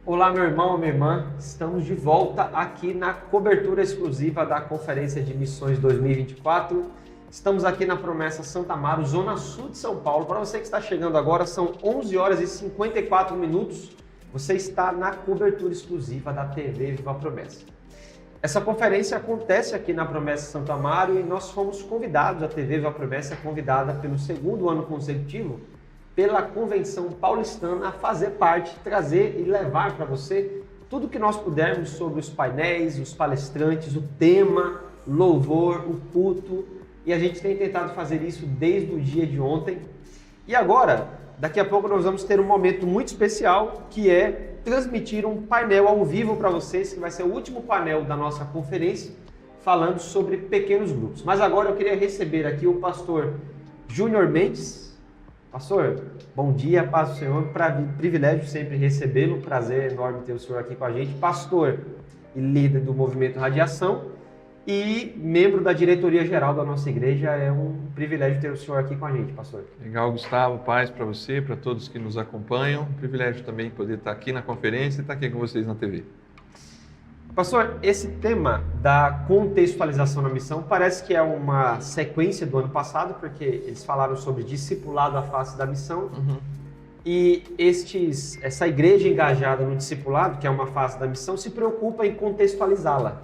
Olá, meu irmão, minha irmã. Estamos de volta aqui na cobertura exclusiva da Conferência de Missões 2024. Estamos aqui na Promessa Santa Amaro, Zona Sul de São Paulo. Para você que está chegando agora, são 11 horas e 54 minutos. Você está na cobertura exclusiva da TV Viva a Promessa. Essa conferência acontece aqui na Promessa Santo Amaro e nós fomos convidados, a TV Viva a Promessa é convidada pelo segundo ano consecutivo pela Convenção Paulistana a fazer parte, trazer e levar para você tudo que nós pudermos sobre os painéis, os palestrantes, o tema, louvor, o culto. E a gente tem tentado fazer isso desde o dia de ontem. E agora, daqui a pouco nós vamos ter um momento muito especial, que é transmitir um painel ao vivo para vocês, que vai ser o último painel da nossa conferência, falando sobre pequenos grupos. Mas agora eu queria receber aqui o pastor Júnior Mendes. Pastor, bom dia, paz do Senhor, privilégio sempre recebê-lo, prazer enorme ter o senhor aqui com a gente, pastor e líder do Movimento Radiação e membro da diretoria geral da nossa igreja. É um privilégio ter o senhor aqui com a gente, pastor. Legal, Gustavo, paz para você, para todos que nos acompanham, um privilégio também poder estar aqui na conferência e estar aqui com vocês na TV. Pastor, esse tema da contextualização na missão parece que é uma sequência do ano passado, porque eles falaram sobre discipulado à face da missão. E essa igreja engajada no discipulado, que é uma face da missão, se preocupa em contextualizá-la.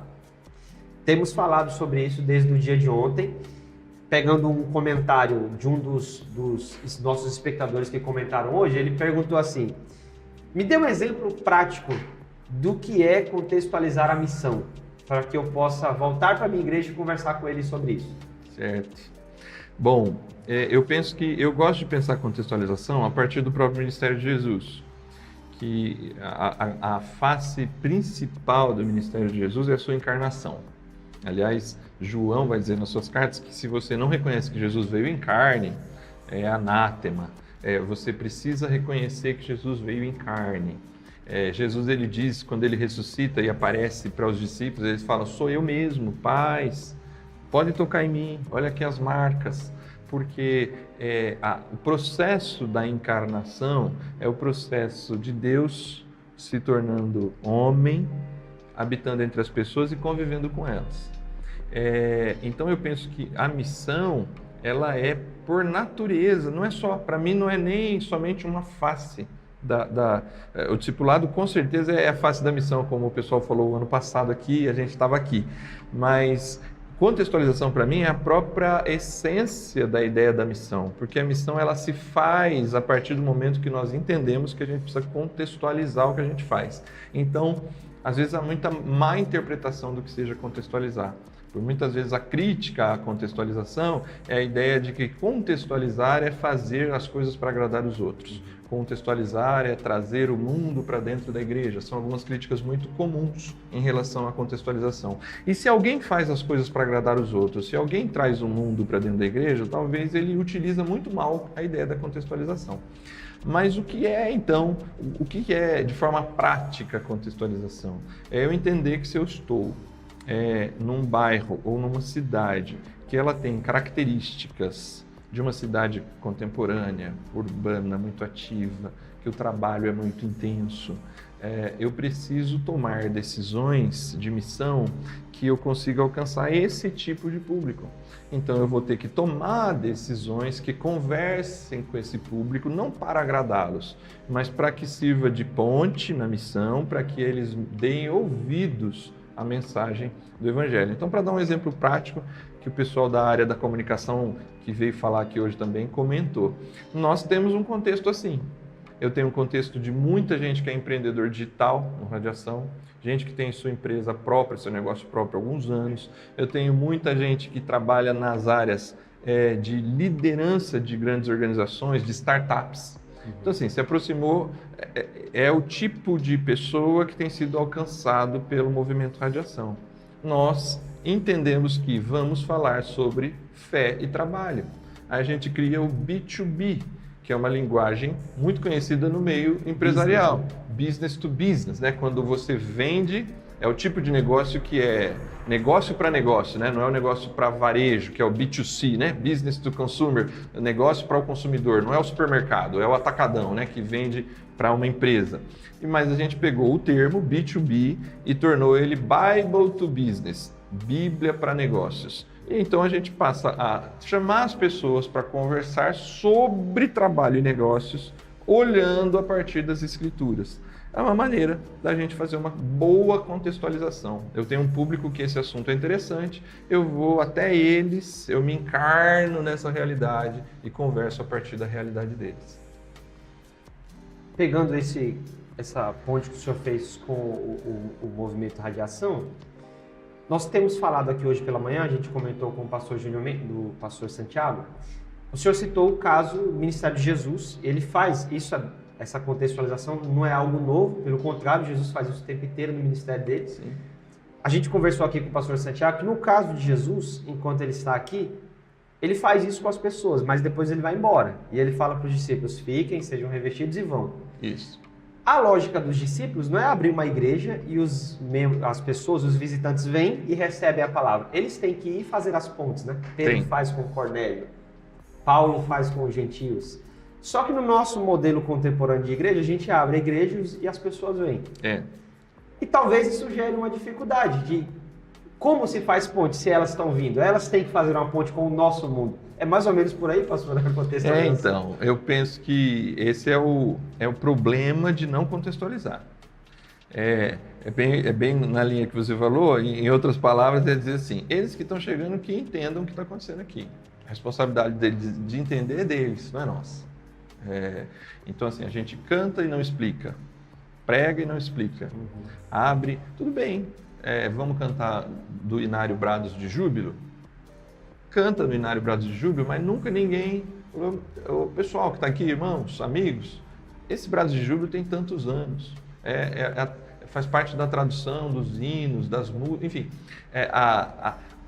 Temos falado sobre isso desde o dia de ontem, pegando um comentário de um dos nossos espectadores que comentaram hoje. Ele perguntou assim: me dê um exemplo prático do que é contextualizar a missão, para que eu possa voltar para a minha igreja e conversar com eles sobre isso. Certo. Bom, eu gosto de pensar contextualização a partir do próprio ministério de Jesus, que a face principal do ministério de Jesus é a sua encarnação. Aliás, João vai dizer nas suas cartas que se você não reconhece que Jesus veio em carne, é anátema. Você precisa reconhecer que Jesus veio em carne. Jesus, ele diz, quando ele ressuscita e aparece para os discípulos, eles falam: sou eu mesmo, paz, pode tocar em mim, olha aqui as marcas. Porque o processo da encarnação é o processo de Deus se tornando homem, habitando entre as pessoas e convivendo com elas. Então eu penso que a missão, ela é por natureza, não é só, para mim não é nem somente uma face o discipulado com certeza é a face da missão, como o pessoal falou o ano passado aqui, a gente estava aqui, mas contextualização para mim é a própria essência da ideia da missão, porque a missão ela se faz a partir do momento que nós entendemos que a gente precisa contextualizar o que a gente faz. Então, às vezes há muita má interpretação do que seja contextualizar. Por muitas vezes a crítica à contextualização é a ideia de que contextualizar é fazer as coisas para agradar os outros. Contextualizar é trazer o mundo para dentro da igreja. São algumas críticas muito comuns em relação à contextualização. E se alguém faz as coisas para agradar os outros, se alguém traz o mundo para dentro da igreja, talvez ele utiliza muito mal a ideia da contextualização. Mas o que é, então, o que é de forma prática a contextualização? É eu entender que se eu estou num bairro ou numa cidade que ela tem características de uma cidade contemporânea, urbana, muito ativa, que o trabalho é muito intenso, eu preciso tomar decisões de missão que eu consiga alcançar esse tipo de público. Então eu vou ter que tomar decisões que conversem com esse público, não para agradá-los, mas para que sirva de ponte na missão, para que eles deem ouvidos à mensagem do Evangelho. Então, para dar um exemplo prático, que o pessoal da área da comunicação que veio falar aqui hoje também comentou, nós temos um contexto assim. Eu tenho um contexto de muita gente que é empreendedor digital no Radiação, gente que tem sua empresa própria, seu negócio próprio há alguns anos. Eu tenho muita gente que trabalha nas áreas de liderança de grandes organizações, de startups. Então, assim, se aproximou, é o tipo de pessoa que tem sido alcançado pelo Movimento Radiação. Nós entendemos que vamos falar sobre fé e trabalho. A gente cria o B2B, que é uma linguagem muito conhecida no meio empresarial. Business to business, né? Quando você vende é o tipo de negócio que é negócio para negócio, né? Não é o negócio para varejo, que é o B2C, né? Business to consumer, negócio para o consumidor, não é o supermercado, é o atacadão, né? Que vende para uma empresa. Mas a gente pegou o termo B2B e tornou ele Bible to Business, Bíblia para negócios. E então a gente passa a chamar as pessoas para conversar sobre trabalho e negócios, olhando a partir das escrituras. É uma maneira da gente fazer uma boa contextualização. Eu tenho um público que esse assunto é interessante, eu vou até eles, eu me encarno nessa realidade e converso a partir da realidade deles. Pegando essa ponte que o senhor fez com o movimento Radiação, nós temos falado aqui hoje pela manhã, a gente comentou com o pastor Júnior, do pastor Santiago, o senhor citou o caso do Ministério de Jesus, ele faz isso, essa contextualização não é algo novo, pelo contrário, Jesus faz isso o tempo inteiro no ministério dele. Sim. A gente conversou aqui com o pastor Santiago que no caso de Jesus, enquanto ele está aqui, ele faz isso com as pessoas, mas depois ele vai embora. E ele fala para os discípulos, fiquem, sejam revestidos e vão. Isso. A lógica dos discípulos não é abrir uma igreja e as pessoas, os visitantes vêm e recebem a palavra. Eles têm que ir fazer as pontes, né? Pedro faz com Cornélio, Paulo faz com os gentios. Só que no nosso modelo contemporâneo de igreja, a gente abre igrejas e as pessoas vêm. E talvez isso gere uma dificuldade de como se faz ponte se elas estão vindo. Elas têm que fazer uma ponte com o nosso mundo. É mais ou menos por aí, pastor, a contextualização? Então, eu penso que esse é o problema de não contextualizar. É bem na linha que você falou, em outras palavras, é dizer assim, eles que estão chegando que entendam o que está acontecendo aqui. A responsabilidade deles de entender é deles, não é nossa. Então, assim, a gente canta e não explica, prega e não explica, abre, tudo bem, vamos cantar do Inário Brados de Júbilo? Canta no Inário Brados de Júbilo, mas nunca ninguém, o pessoal que está aqui, irmãos, amigos, esse Brados de Júbilo tem tantos anos, faz parte da tradução dos hinos, das músicas, enfim,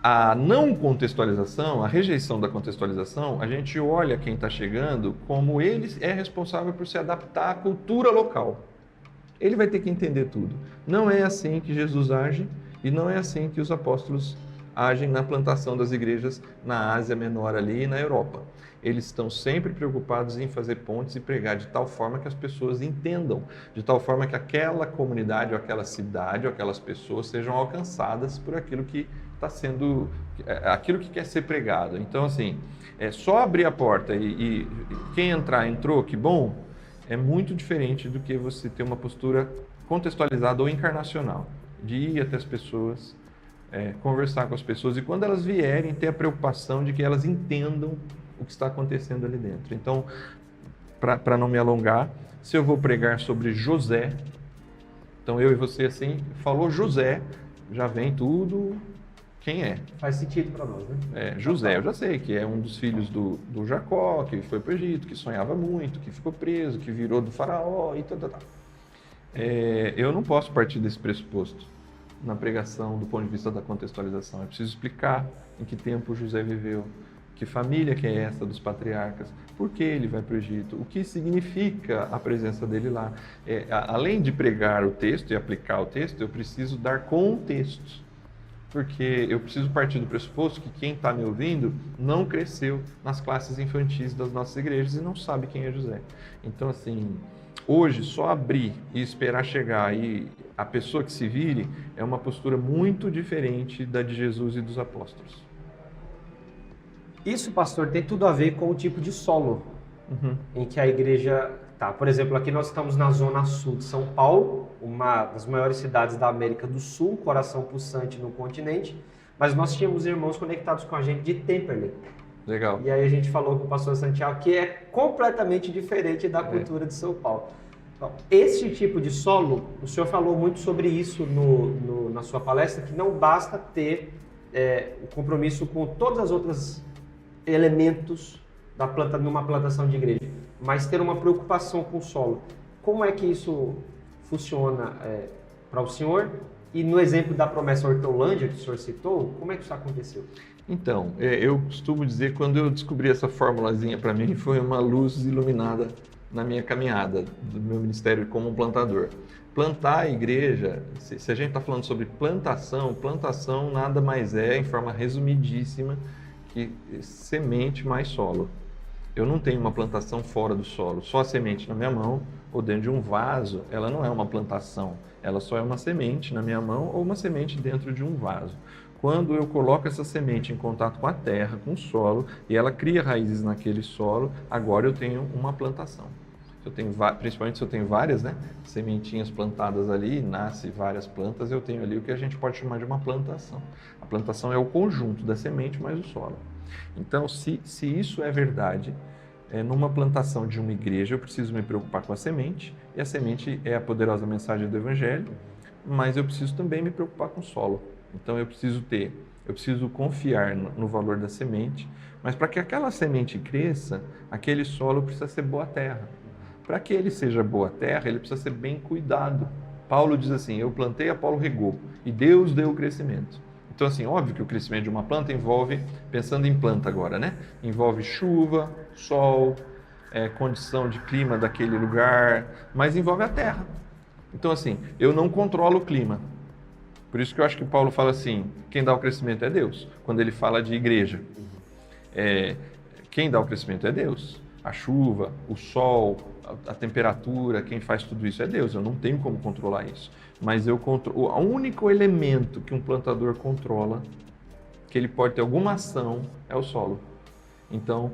a não contextualização, a rejeição da contextualização, a gente olha quem está chegando como ele é responsável por se adaptar à cultura local. Ele vai ter que entender tudo. Não é assim que Jesus age e não é assim que os apóstolos agem na plantação das igrejas na Ásia Menor ali e na Europa. Eles estão sempre preocupados em fazer pontes e pregar de tal forma que as pessoas entendam, de tal forma que aquela comunidade, ou aquela cidade, ou aquelas pessoas sejam alcançadas por aquilo que está sendo, aquilo que quer ser pregado. Então, assim, só abrir a porta e quem entrar, entrou, que bom, é muito diferente do que você ter uma postura contextualizada ou encarnacional, de ir até as pessoas, conversar com as pessoas e quando elas vierem, ter a preocupação de que elas entendam o que está acontecendo ali dentro. Então, para não me alongar, se eu vou pregar sobre José, então eu e você, assim, falou José, já vem tudo, quem é? Faz sentido para nós, né? José, eu já sei que é um dos filhos do Jacó, que foi para o Egito, que sonhava muito, que ficou preso, que virou do faraó e tal. Eu não posso partir desse pressuposto na pregação do ponto de vista da contextualização. É preciso explicar em que tempo José viveu, que família que é essa dos patriarcas, por que ele vai para o Egito, o que significa a presença dele lá. Além de pregar o texto e aplicar o texto, eu preciso dar contexto, porque eu preciso partir do pressuposto que quem está me ouvindo não cresceu nas classes infantis das nossas igrejas e não sabe quem é José. Então, assim, hoje, só abrir e esperar chegar e a pessoa que se vire é uma postura muito diferente da de Jesus e dos apóstolos. Isso, pastor, tem tudo a ver com o tipo de solo em que a igreja está. Por exemplo, aqui nós estamos na zona sul de São Paulo, uma das maiores cidades da América do Sul, coração pulsante no continente, mas nós tínhamos irmãos conectados com a gente de Temperley. Legal. E aí a gente falou com o pastor Santiago que é completamente diferente da cultura de São Paulo. Então, esse tipo de solo, o senhor falou muito sobre isso na sua palestra, que não basta ter o compromisso com todas as outras elementos numa plantação de igreja, mas ter uma preocupação com o solo. Como é que isso funciona para o senhor? E no exemplo da promessa Hortolândia, que o senhor citou, como é que isso aconteceu? Então, eu costumo dizer, quando eu descobri essa formulazinha para mim, foi uma luz iluminada na minha caminhada do meu ministério como um plantador. Plantar a igreja, se a gente está falando sobre plantação nada mais é, em forma resumidíssima, que semente mais solo. Eu não tenho uma plantação fora do solo, só a semente na minha mão ou dentro de um vaso, ela não é uma plantação, ela só é uma semente na minha mão ou uma semente dentro de um vaso. Quando eu coloco essa semente em contato com a terra, com o solo, e ela cria raízes naquele solo, agora eu tenho uma plantação. Principalmente se eu tenho várias, né, sementinhas plantadas ali, nasce várias plantas, eu tenho ali o que a gente pode chamar de uma plantação. A plantação é o conjunto da semente mais o solo. Então, se isso é verdade, numa plantação de uma igreja, eu preciso me preocupar com a semente, e a semente é a poderosa mensagem do Evangelho, mas eu preciso também me preocupar com o solo. Então, eu preciso confiar no valor da semente, mas para que aquela semente cresça, aquele solo precisa ser boa terra. Para que ele seja boa terra, ele precisa ser bem cuidado. Paulo diz assim, eu plantei, Apolo regou, e Deus deu o crescimento. Então, assim, óbvio que o crescimento de uma planta envolve, pensando em planta agora, né? Envolve chuva, sol, condição de clima daquele lugar, mas envolve a terra. Então, assim, eu não controlo o clima. Por isso que eu acho que Paulo fala assim, quem dá o crescimento é Deus, quando ele fala de igreja. Quem dá o crescimento é Deus. A chuva, o sol, a temperatura, quem faz tudo isso é Deus. Eu não tenho como controlar isso. Mas eu controlo. O único elemento que um plantador controla, que ele pode ter alguma ação, é o solo. Então,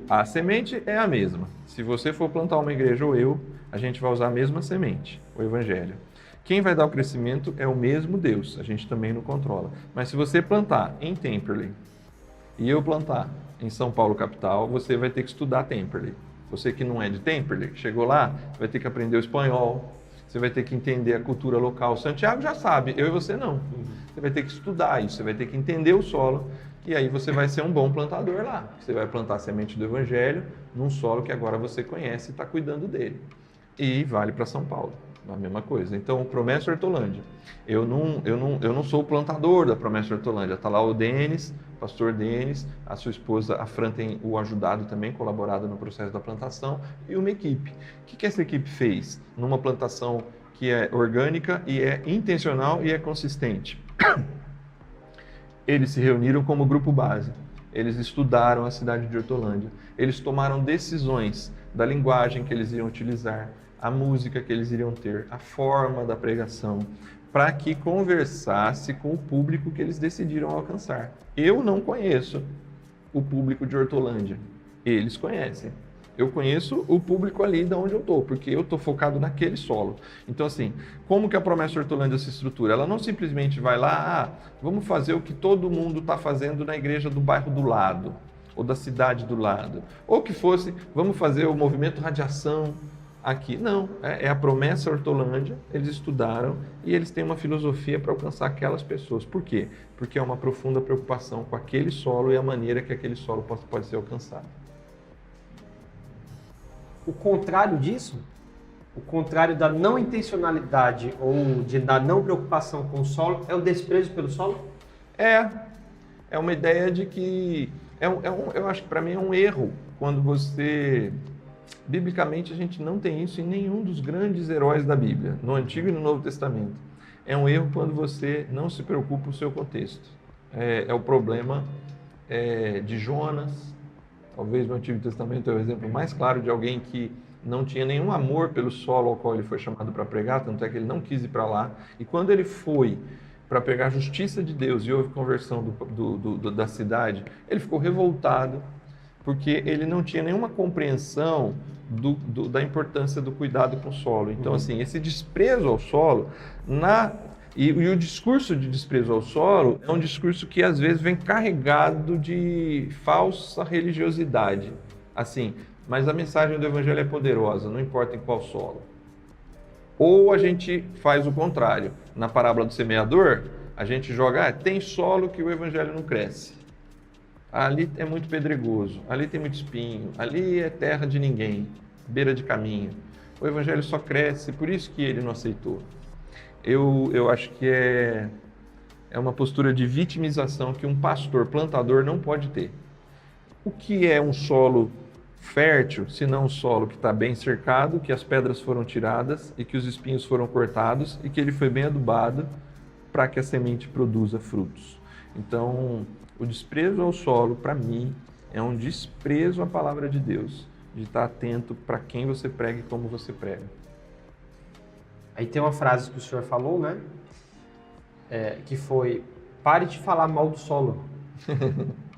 a semente é a mesma. Se você for plantar uma igreja ou a gente vai usar a mesma semente, o Evangelho. Quem vai dar o crescimento é o mesmo Deus, a gente também não controla. Mas se você plantar em Temperley e eu plantar em São Paulo, capital, você vai ter que estudar Temperley. Você que não é de Temperley, chegou lá, vai ter que aprender o espanhol, você vai ter que entender a cultura local. Santiago já sabe, eu e você não. Você vai ter que estudar isso, você vai ter que entender o solo, e aí você vai ser um bom plantador lá. Você vai plantar a semente do Evangelho num solo que agora você conhece e está cuidando dele. E vale para São Paulo. A mesma coisa. Então, Promessa Hortolândia. Eu não sou o plantador da Promessa Hortolândia. Está lá o Denis, pastor Denis, a sua esposa, a Fran, tem o ajudado também, colaborado no processo da plantação, e uma equipe. O que essa equipe fez numa plantação que é orgânica e é intencional e é consistente? Eles se reuniram como grupo base. Eles estudaram a cidade de Hortolândia. Eles tomaram decisões da linguagem que eles iriam utilizar, a música que eles iriam ter, a forma da pregação, para que conversasse com o público que eles decidiram alcançar. Eu não conheço o público de Hortolândia, eles conhecem. Eu conheço o público ali de onde eu estou, porque eu estou focado naquele solo. Então, assim, como que a Promessa Hortolândia se estrutura? Ela não simplesmente vai lá, vamos fazer o que todo mundo está fazendo na igreja do bairro do lado, ou da cidade do lado. Ou que fosse, vamos fazer o movimento Radiação, aqui. Não, é a Promessa Hortolândia, eles estudaram e eles têm uma filosofia para alcançar aquelas pessoas. Por quê? Porque é uma profunda preocupação com aquele solo e a maneira que aquele solo pode ser alcançado. O contrário disso, o contrário da não intencionalidade ou da não preocupação com o solo, é o desprezo pelo solo? É uma ideia de que... eu acho que para mim é um erro quando você... Biblicamente, a gente não tem isso em nenhum dos grandes heróis da Bíblia, no Antigo e no Novo Testamento. É um erro quando você não se preocupa com o seu contexto. É o problema de Jonas. Talvez no Antigo Testamento é o exemplo mais claro de alguém que não tinha nenhum amor pelo solo ao qual ele foi chamado para pregar, tanto é que ele não quis ir para lá. E quando ele foi para pegar a justiça de Deus e houve conversão da cidade, ele ficou revoltado, porque ele não tinha nenhuma compreensão da importância do cuidado com o solo. Então, assim, esse desprezo ao solo, e o discurso de desprezo ao solo é um discurso que às vezes vem carregado de falsa religiosidade. Assim, mas a mensagem do Evangelho é poderosa, não importa em qual solo. Ou a gente faz o contrário. Na parábola do semeador, a gente joga, tem solo que o Evangelho não cresce. Ali é muito pedregoso, ali tem muito espinho, ali é terra de ninguém, beira de caminho. O Evangelho só cresce, por isso que ele não aceitou. Eu acho que é uma postura de vitimização que um pastor plantador não pode ter. O que é um solo fértil, senão um solo que está bem cercado, que as pedras foram tiradas e que os espinhos foram cortados e que ele foi bem adubado para que a semente produza frutos. Então, o desprezo ao solo, para mim, é um desprezo à palavra de Deus, de estar atento para quem você prega e como você prega. Aí tem uma frase que o senhor falou, né? Que foi: pare de falar mal do solo.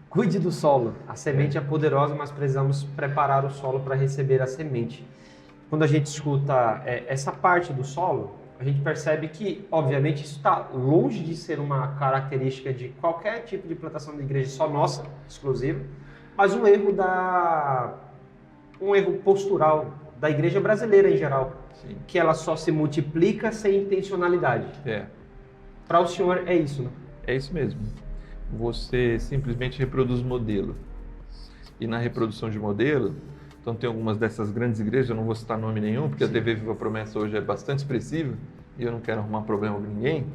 Cuide do solo. A semente é poderosa, mas precisamos preparar o solo para receber a semente. Quando a gente escuta essa parte do solo, a gente percebe que, obviamente, isso está longe de ser uma característica de qualquer tipo de plantação de igreja só nossa, exclusiva, mas um erro postural da igreja brasileira em geral. Sim. Que ela só se multiplica sem intencionalidade. Para o senhor é isso, né? É isso mesmo. Você simplesmente reproduz modelo. E na reprodução de modelo, então tem algumas dessas grandes igrejas, eu não vou citar nome nenhum, porque Sim. A TV Viva Promessa hoje é bastante expressiva, e eu não quero arrumar problema com ninguém,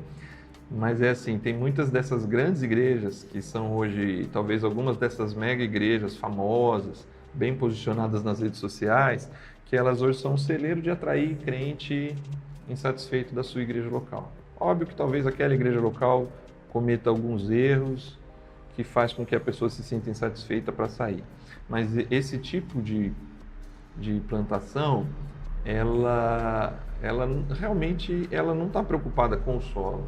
mas é assim, tem muitas dessas grandes igrejas, que são hoje, talvez algumas dessas mega igrejas famosas, bem posicionadas nas redes sociais, que elas hoje são um celeiro de atrair crente insatisfeito da sua igreja local. Óbvio que talvez aquela igreja local cometa alguns erros que faz com que a pessoa se sinta insatisfeita para sair. Mas esse tipo de plantação, ela realmente não está preocupada com o solo,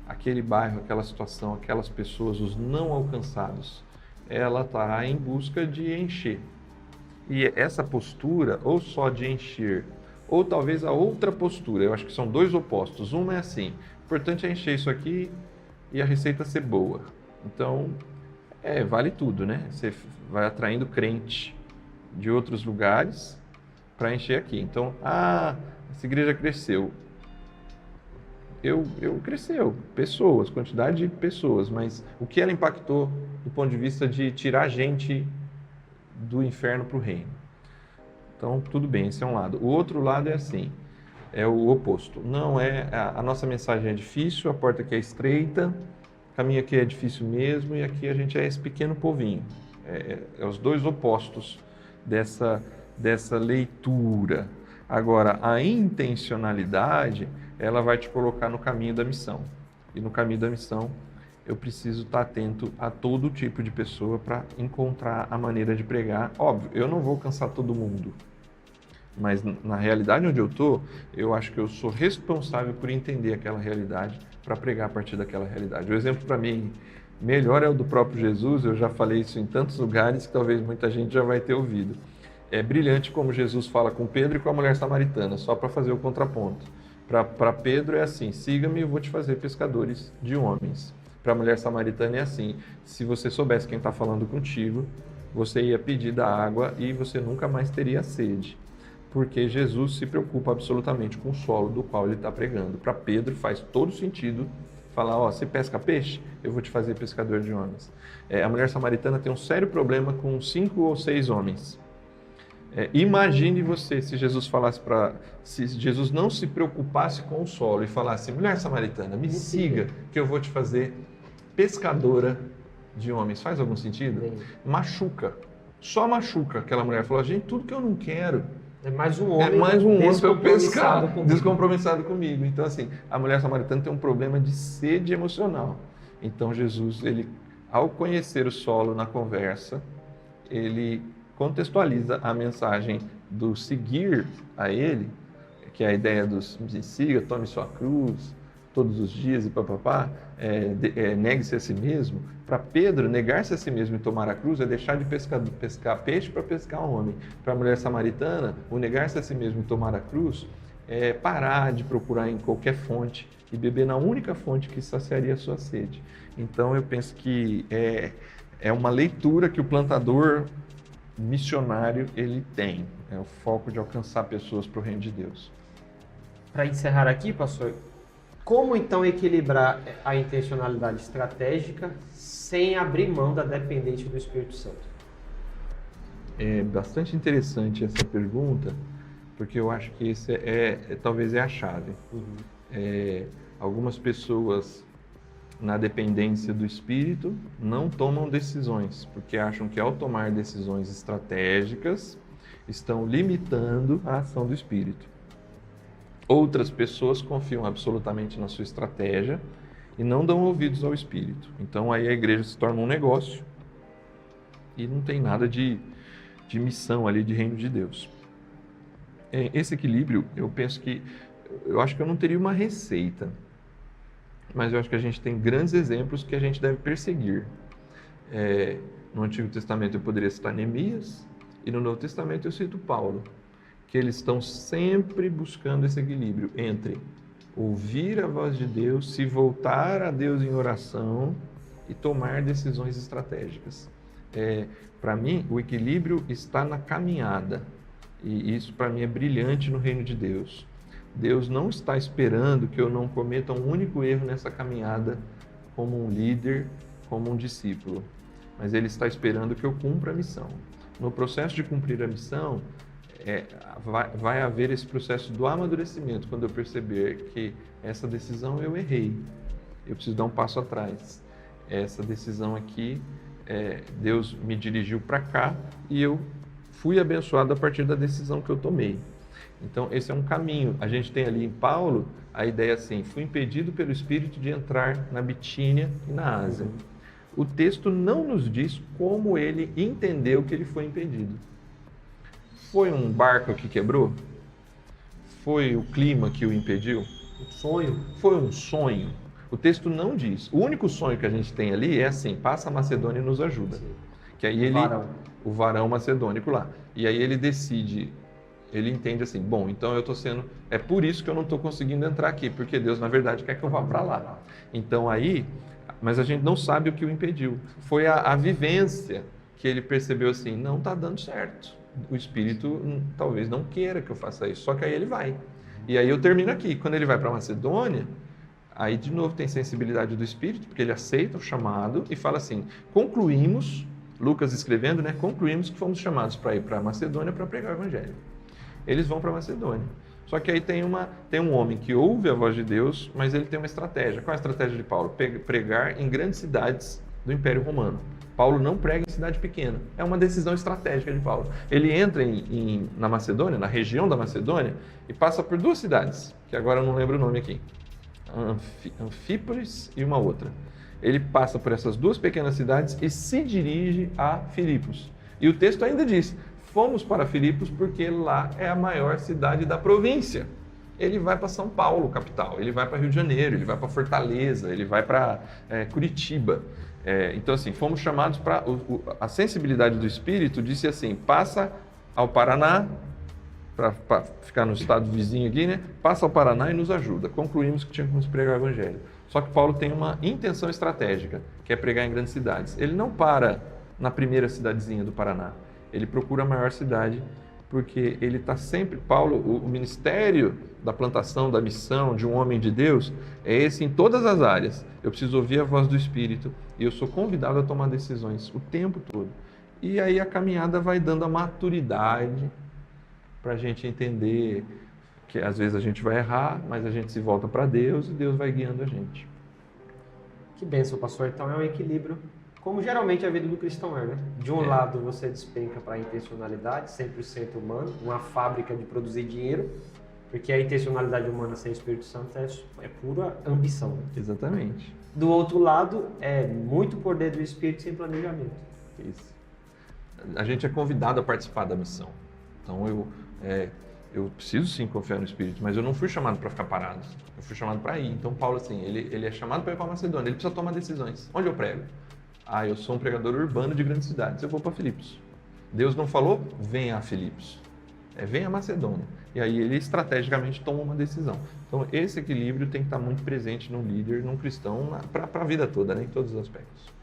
aquele bairro, aquela situação, aquelas pessoas, os não alcançados. Ela está em busca de encher. E essa postura, ou só de encher, ou talvez a outra postura, eu acho que são dois opostos. Uma é assim: o importante é encher isso aqui e a receita ser boa. Então, vale tudo, né? Você vai atraindo crente de outros lugares para encher aqui. Então, essa igreja cresceu. Cresceu, pessoas, quantidade de pessoas, mas o que ela impactou do ponto de vista de tirar gente do inferno para o reino? Então, tudo bem, esse é um lado. O outro lado é assim, é o oposto. Não a nossa mensagem é difícil, a porta aqui é estreita, o caminho aqui é difícil mesmo, e aqui a gente é esse pequeno povinho. É os dois opostos dessa leitura. Agora, a intencionalidade, ela vai te colocar no caminho da missão. E no caminho da missão, eu preciso estar atento a todo tipo de pessoa para encontrar a maneira de pregar. Óbvio, eu não vou alcançar todo mundo, mas na realidade onde eu estou, eu acho que eu sou responsável por entender aquela realidade para pregar a partir daquela realidade. O exemplo para mim melhor é o do próprio Jesus. Eu já falei isso em tantos lugares que talvez muita gente já vai ter ouvido. É brilhante como Jesus fala com Pedro e com a mulher samaritana, só para fazer o contraponto. Para Pedro é assim: siga-me e eu vou te fazer pescadores de homens. Para a mulher samaritana é assim: se você soubesse quem está falando contigo, você ia pedir da água e você nunca mais teria sede. Porque Jesus se preocupa absolutamente com o solo do qual ele está pregando. Para Pedro faz todo sentido falar: você pesca peixe? Eu vou te fazer pescador de homens. A mulher samaritana tem um sério problema com 5 ou 6 homens. Imagine você se Jesus se Jesus não se preocupasse com o solo e falasse: mulher samaritana, me siga que eu vou te fazer pescadora de homens. Faz algum sentido? Bem. Machuca. Só machuca aquela mulher. Falou: gente, tudo que eu não quero. É mais um homem para eu pescar, descompromissado comigo. Então, assim, a mulher samaritana tem um problema de sede emocional. Então, Jesus, ele, ao conhecer o solo na conversa, ele contextualiza a mensagem do seguir a ele, que é a ideia dos me siga, tome sua cruz todos os dias e papapá, negue-se a si mesmo. Para Pedro, negar-se a si mesmo e tomar a cruz é deixar de pescar peixe para pescar um homem. Para a mulher samaritana, o negar-se a si mesmo e tomar a cruz é parar de procurar em qualquer fonte e beber na única fonte que saciaria a sua sede. Então, eu penso que é uma leitura que o plantador missionário ele tem, é o foco de alcançar pessoas para o reino de Deus. Para encerrar aqui, pastor, como então equilibrar a intencionalidade estratégica sem abrir mão da dependência do Espírito Santo? É bastante interessante essa pergunta, porque eu acho que esse talvez é a chave. Algumas pessoas na dependência do Espírito não tomam decisões, porque acham que ao tomar decisões estratégicas, estão limitando a ação do Espírito. Outras pessoas confiam absolutamente na sua estratégia e não dão ouvidos ao Espírito. Então aí a igreja se torna um negócio e não tem nada de missão ali de reino de Deus. Esse equilíbrio, eu acho que eu não teria uma receita, mas eu acho que a gente tem grandes exemplos que a gente deve perseguir. No Antigo Testamento eu poderia citar Neemias e no Novo Testamento eu cito Paulo, que eles estão sempre buscando esse equilíbrio entre ouvir a voz de Deus, se voltar a Deus em oração e tomar decisões estratégicas. Para mim, o equilíbrio está na caminhada e isso para mim é brilhante no reino de Deus. Deus não está esperando que eu não cometa um único erro nessa caminhada como um líder, como um discípulo, mas Ele está esperando que eu cumpra a missão. No processo de cumprir a missão, vai haver esse processo do amadurecimento, quando eu perceber que essa decisão eu errei, eu preciso dar um passo atrás. Essa decisão aqui, Deus me dirigiu para cá e eu fui abençoado a partir da decisão que eu tomei. Então, esse é um caminho. A gente tem ali em Paulo a ideia assim, fui impedido pelo Espírito de entrar na Bitínia e na Ásia. O texto não nos diz como ele entendeu que ele foi impedido. Foi um barco que quebrou? Foi o clima que o impediu? Um sonho? Foi um sonho? O texto não diz. O único sonho que a gente tem ali é assim, passa a Macedônia e nos ajuda. Sim. Que aí o varão macedônico lá. E aí ele decide, ele entende assim, bom, então eu estou sendo, é por isso que eu não estou conseguindo entrar aqui, porque Deus na verdade quer que eu vá para lá. Então aí, mas a gente não sabe o que o impediu. Foi a vivência que ele percebeu assim, não está dando certo. O Espírito talvez não queira que eu faça isso, só que aí ele vai. E aí eu termino aqui. Quando ele vai para Macedônia, aí de novo tem sensibilidade do Espírito, porque ele aceita o chamado e fala assim, concluímos, Lucas escrevendo, né? Concluímos que fomos chamados para ir para Macedônia para pregar o Evangelho. Eles vão para Macedônia. Só que aí tem um homem que ouve a voz de Deus, mas ele tem uma estratégia. Qual é a estratégia de Paulo? Pregar em grandes cidades do Império Romano. Paulo não prega em cidade pequena. É uma decisão estratégica de Paulo. Ele entra na Macedônia, na região da Macedônia, e passa por duas cidades, que agora eu não lembro o nome aqui. Anfípolis e uma outra. Ele passa por essas duas pequenas cidades e se dirige a Filipos. E o texto ainda diz, fomos para Filipos porque lá é a maior cidade da província. Ele vai para São Paulo, capital. Ele vai para Rio de Janeiro, ele vai para Fortaleza, ele vai para Curitiba. Então, assim, fomos chamados para... A sensibilidade do Espírito disse assim, passa ao Paraná, para ficar no estado vizinho aqui, né? Passa ao Paraná e nos ajuda. Concluímos que tínhamos que pregar o Evangelho. Só que Paulo tem uma intenção estratégica, que é pregar em grandes cidades. Ele não para na primeira cidadezinha do Paraná. Ele procura a maior cidade, porque ele está sempre... Paulo, o ministério da plantação, da missão de um homem de Deus, é esse em todas as áreas. Eu preciso ouvir a voz do Espírito e eu sou convidado a tomar decisões o tempo todo. E aí a caminhada vai dando a maturidade para a gente entender que às vezes a gente vai errar, mas a gente se volta para Deus e Deus vai guiando a gente. Que bênção, pastor. Então é um equilíbrio, como geralmente a vida do cristão é, né? De um lado você despenca para a intencionalidade, 100% humano, uma fábrica de produzir dinheiro, porque a intencionalidade humana sem o Espírito Santo é pura ambição. Né? Exatamente. Do outro lado, é muito poder do Espírito sem planejamento. Isso. A gente é convidado a participar da missão. Então eu preciso sim confiar no Espírito, mas eu não fui chamado para ficar parado. Eu fui chamado para ir. Então Paulo, assim, ele é chamado para ir para Macedônia. Ele precisa tomar decisões. Onde eu prego? Eu sou um pregador urbano de grandes cidades. Eu vou para Filipos. Deus não falou, venha a Filipos. Venha a Macedônia. E aí ele estrategicamente toma uma decisão. Então esse equilíbrio tem que estar muito presente num líder, num cristão, para a vida toda, né, em todos os aspectos.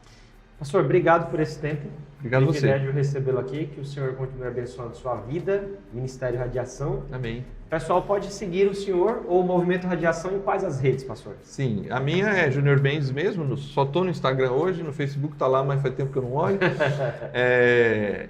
Pastor, obrigado por esse tempo. Obrigado a você. Privilégio recebê-lo aqui, que o Senhor continue abençoando sua vida, Ministério Radiação. Amém. O pessoal pode seguir o senhor ou o Movimento Radiação em quais as redes, pastor? Sim, a minha é Junior Benz mesmo, só estou no Instagram hoje, no Facebook está lá, mas faz tempo que eu não olho.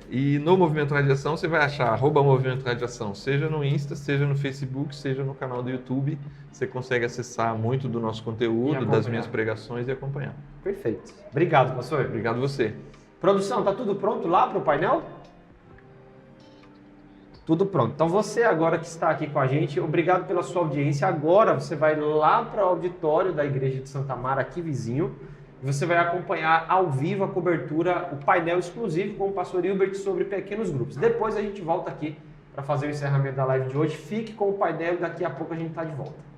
E no Movimento Radiação você vai achar @Movimento Radiação, seja no Insta, seja no Facebook, seja no canal do YouTube. Você consegue acessar muito do nosso conteúdo, das minhas pregações e acompanhar. Perfeito. Obrigado, pastor. Obrigado você. Produção, tá tudo pronto lá para o painel? Tudo pronto. Então você agora que está aqui com a gente, obrigado pela sua audiência. Agora você vai lá para o auditório da Igreja de Santa Mara, aqui vizinho, e você vai acompanhar ao vivo a cobertura, o painel exclusivo com o pastor Hilbert sobre pequenos grupos. Depois a gente volta aqui para fazer o encerramento da live de hoje. Fique com o painel e daqui a pouco a gente está de volta.